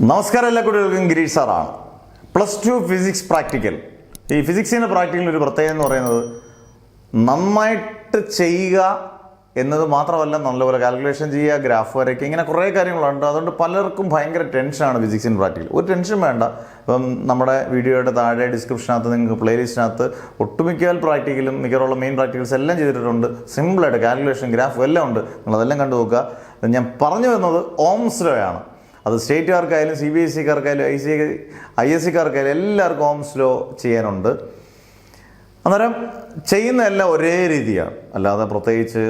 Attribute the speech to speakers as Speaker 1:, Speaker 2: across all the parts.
Speaker 1: നമസ്കാരം എല്ലാ കുട്ടികൾക്കും ഗിരീഷ് സാറാണ്. +2 ഫിസിക്സ് പ്രാക്ടിക്കൽ. ഈ ഫിസിക്സിൻ്റെ പ്രാക്ടിക്കലിന് ഒരു പ്രത്യേകത എന്ന് പറയുന്നത് നന്നായിട്ട് ചെയ്യുക എന്നത് മാത്രമല്ല, നല്ലപോലെ കാൽക്കുലേഷൻ ചെയ്യുക, ഗ്രാഫ് വരയ്ക്കുക, ഇങ്ങനെ കുറേ കാര്യങ്ങളുണ്ട്. അതുകൊണ്ട് പലർക്കും ഭയങ്കര ടെൻഷനാണ് ഫിസിക്സിൻ്റെ പ്രാക്ടിക്കൽ. ഒരു ടെൻഷൻ വേണ്ട. ഇപ്പം നമ്മുടെ വീഡിയോയുടെ താഴെ ഡിസ്ക്രിപ്ഷനകത്ത് നിങ്ങൾക്ക് പ്ലേലിസ്റ്റിനകത്ത് ഒട്ടുമിക്കൽ പ്രാക്ടിക്കലും മിക്കവാറുള്ള മെയിൻ പ്രാക്ടിക്കൽസ് എല്ലാം ചെയ്തിട്ടുണ്ട്. സിമ്പിളായിട്ട് കാൽക്കുലേഷൻ, ഗ്രാഫ് എല്ലാം ഉണ്ട്. നിങ്ങളതെല്ലാം കണ്ടു നോക്കുക. ഞാൻ പറഞ്ഞു വരുന്നത് ഓംസ് ലോ ആണ്. അത് സ്റ്റേറ്റുകാർക്കായാലും CBSEക്കാർക്കായാലും ISCക്കാർക്കായാലും എല്ലാവർക്കും ഓംസ് ലോ ചെയ്യാനുണ്ട്. അന്നേരം ചെയ്യുന്നതെല്ലാം ഒരേ രീതിയാണ്, അല്ലാതെ പ്രത്യേകിച്ച്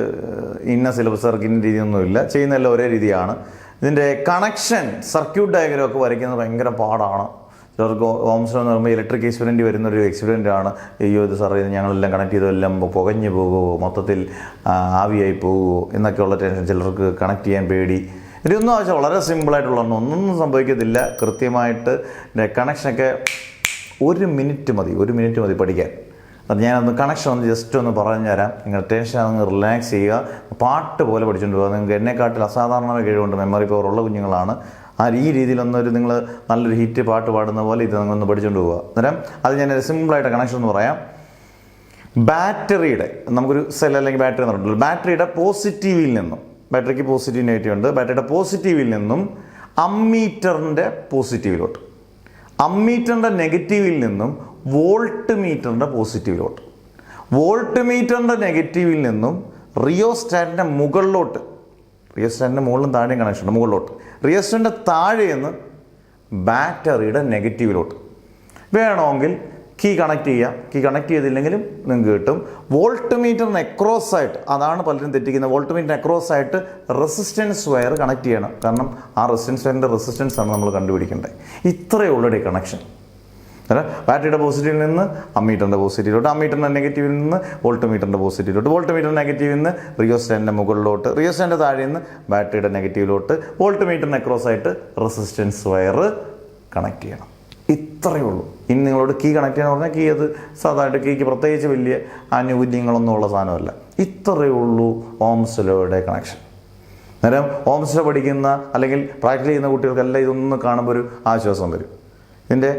Speaker 1: ഇന്ന സിലബസുകാർക്ക് ഇന്ന രീതിയൊന്നുമില്ല. ചെയ്യുന്നതെല്ലാം ഒരേ രീതിയാണ്. ഇതിൻ്റെ കണക്ഷൻ, സർക്യൂട്ട് ഡയഗ്രം ഒക്കെ വരയ്ക്കുന്നത് ഭയങ്കര പാടാണ്. ചിലർക്ക് ഓംസ് ലോ എന്ന് പറയുമ്പോൾ ഇലക്ട്രിക് എക്സ്പെരിമെൻ്റ് വരുന്നൊരു എക്സ്പെരിമെൻ്റാണ്. അയ്യോ ഇത് സാറേ ഞങ്ങളെല്ലാം കണക്ട് ചെയ്തെല്ലാം പുകഞ്ഞു പോകുമോ, മൊത്തത്തിൽ ആവിയായി പോകുമോ എന്നൊക്കെയുള്ള ടെൻഷൻ. ചിലർക്ക് കണക്ട് ചെയ്യാൻ പേടി. ഇതൊന്നും ആവശ്യം വളരെ സിമ്പിളായിട്ടുള്ളതാണ്, ഒന്നും സംഭവിക്കത്തില്ല. കൃത്യമായിട്ട് കണക്ഷനൊക്കെ 1 മിനിറ്റ് മതി പഠിക്കാൻ. അത് ഞാനൊന്ന് കണക്ഷൻ ഒന്ന് ജസ്റ്റ് ഒന്ന് പറഞ്ഞു തരാം. നിങ്ങൾ ടെൻഷൻ അങ്ങ് റിലാക്സ് ചെയ്യുക, പാട്ട് പോലെ പഠിച്ചുകൊണ്ട് പോകുക. നിങ്ങൾക്ക് എന്നെക്കാട്ടിൽ അസാധാരണമായ കഴിവുണ്ട്, മെമ്മറി പവർ ഉള്ള കുഞ്ഞുങ്ങളാണ്. ഈ രീതിയിലൊന്നൊരു നിങ്ങൾ നല്ലൊരു ഹിറ്റ് പാട്ട് പാടുന്ന പോലെ ഇത് നിങ്ങളൊന്ന് പഠിച്ചുകൊണ്ട് പോവുക. അന്നേരം അത് ഞാൻ സിമ്പിളായിട്ട് കണക്ഷൻ എന്ന് പറയാം. ബാറ്ററിയുടെ നമുക്കൊരു സെൽ അല്ലെങ്കിൽ ബാറ്ററി എന്ന് പറഞ്ഞിട്ടുള്ളൂ. ബാറ്ററിയുടെ പോസിറ്റീവിൽ നിന്നും, ബാറ്ററിക്ക് പോസിറ്റീവ് നെഗറ്റീവ് ഉണ്ട്, ബാറ്ററിയുടെ പോസിറ്റീവിൽ നിന്നും അമ്മീറ്ററിൻ്റെ പോസിറ്റീവിലോട്ട്, അമ്മീറ്ററിൻ്റെ നെഗറ്റീവിൽ നിന്നും വോൾട്ട് മീറ്ററിൻ്റെ പോസിറ്റീവിലോട്ട്, വോൾട്ട് മീറ്ററിൻ്റെ നെഗറ്റീവിൽ നിന്നും റിയോസ്റ്റാറ്റിൻ്റെ മുകളിലോട്ട്, റിയോസ്റ്റാറ്റിൻ്റെ മുകളിലും താഴെയും കണക്ഷൻ ഉണ്ട്, മുകളിലോട്ട് റിയോസ്റ്റാറ്റിൻ്റെ താഴെയെന്ന് ബാറ്ററിയുടെ നെഗറ്റീവിലോട്ട്. വേണമെങ്കിൽ കീ കണക്ട് ചെയ്യാം. കീ കണക്ട് ചെയ്തില്ലെങ്കിലും നിങ്ങൾക്ക് കിട്ടും. വോൾട്ട് മീറ്ററിന് അക്രോസ് ആയിട്ട്, അതാണ് പലരും തെറ്റിക്കുന്നത്, വോൾട്ട് മീറ്ററിന് അക്രോസ് ആയിട്ട് റെസിസ്റ്റൻസ് വയർ കണക്ട് ചെയ്യണം. കാരണം ആ റെസിസ്റ്റൻസ് വയറിൻ്റെ റെസിസ്റ്റൻസ് ആണ് നമ്മൾ കണ്ടുപിടിക്കേണ്ടത്. ഇത്രയേ ഉള്ളൂ കണക്ഷൻ. ബാറ്ററിയുടെ പോസിറ്റീവിൽ നിന്ന് അമ്മീറ്ററിൻ്റെ പോസിറ്റീവിലോട്ട്, അമ്മീറ്ററിൻ്റെ നെഗറ്റീവിൽ നിന്ന് വോൾട്ട് മീറ്ററിൻ്റെ പോസിറ്റീവിലോട്ട്, വോൾട്ട് മീറ്ററിൻ്റെ നെഗറ്റീവിൽ നിന്ന് റിയോസ്റ്റാറ്റിൻ്റെ മുകളിലോട്ട്, റിയോസ്റ്റാറ്റിൻ്റെ താഴെ നിന്ന് ബാറ്ററിയുടെ നെഗറ്റീവിലോട്ട്, വോൾട്ട് മീറ്ററിന് അക്രോസ് ആയിട്ട് റെസിസ്റ്റൻസ് വയർ കണക്ട് ചെയ്യണം. ഇത്രയേ ഉള്ളൂ. ഇനി നിങ്ങളോട് കീ കണക്ട് ചെയ്യാന്ന് പറഞ്ഞാൽ കീ അത് സാധാരണ കീക്ക് പ്രത്യേകിച്ച് വലിയ ആനുകൂല്യങ്ങളൊന്നും ഉള്ള സാധനമല്ല. ഇത്രയേ ഉള്ളൂ ഓംസ് ലോയുടെ കണക്ഷൻ. അന്നേരം ഓംസ് ലോ പഠിക്കുന്ന അല്ലെങ്കിൽ പ്രാക്ടീസ് ചെയ്യുന്ന കുട്ടികൾക്കെല്ലാം ഇതൊന്നും കാണുമ്പോൾ ഒരു ആശ്വാസം വരും. ഇതിൻ്റെ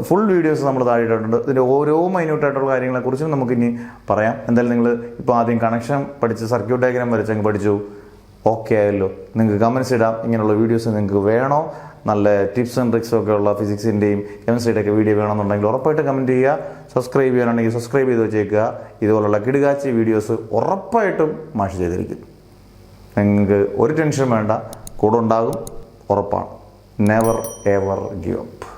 Speaker 1: ഫുൾ വീഡിയോസ് നമ്മൾ താഴെ ഇട്ടിട്ടുണ്ട്. ഇതിൻ്റെ ഓരോ മൈന്യൂട്ടായിട്ടുള്ള കാര്യങ്ങളെക്കുറിച്ചും നമുക്കിനി പറയാം. എന്തായാലും നിങ്ങൾ ഇപ്പോൾ ആദ്യം കണക്ഷൻ പഠിച്ച് സർക്യൂട്ട് ഡയഗ്രാം വരച്ചങ്ങ് പഠിച്ചു, ഓക്കെ ആയല്ലോ. നിങ്ങൾക്ക് കമൻസ് ഇടാം, ഇങ്ങനെയുള്ള വീഡിയോസ് നിങ്ങൾക്ക് വേണോ, നല്ല ടിപ്സ് ആൻഡ് ട്രിക്സും ഒക്കെ ഉള്ള ഫിസിക്സിൻ്റെയും കെമിസ്ട്രിയുടെ ഒക്കെ വീഡിയോ വേണമെന്നുണ്ടെങ്കിൽ ഉറപ്പായിട്ട് കമൻറ്റ് ചെയ്യുക. സബ്സ്ക്രൈബ് ചെയ്യാനാണെങ്കിൽ സബ്സ്ക്രൈബ് ചെയ്ത് വെച്ചേക്കുക. ഇതുപോലുള്ള കിടുകാച്ചി വീഡിയോസ് ഉറപ്പായിട്ടും മാഷ് ചെയ്തിരിക്കും. നിങ്ങൾക്ക് ഒരു ടെൻഷൻ വേണ്ട, കൂടെ ഉണ്ടാകും, ഉറപ്പാണ്. Never ever give up.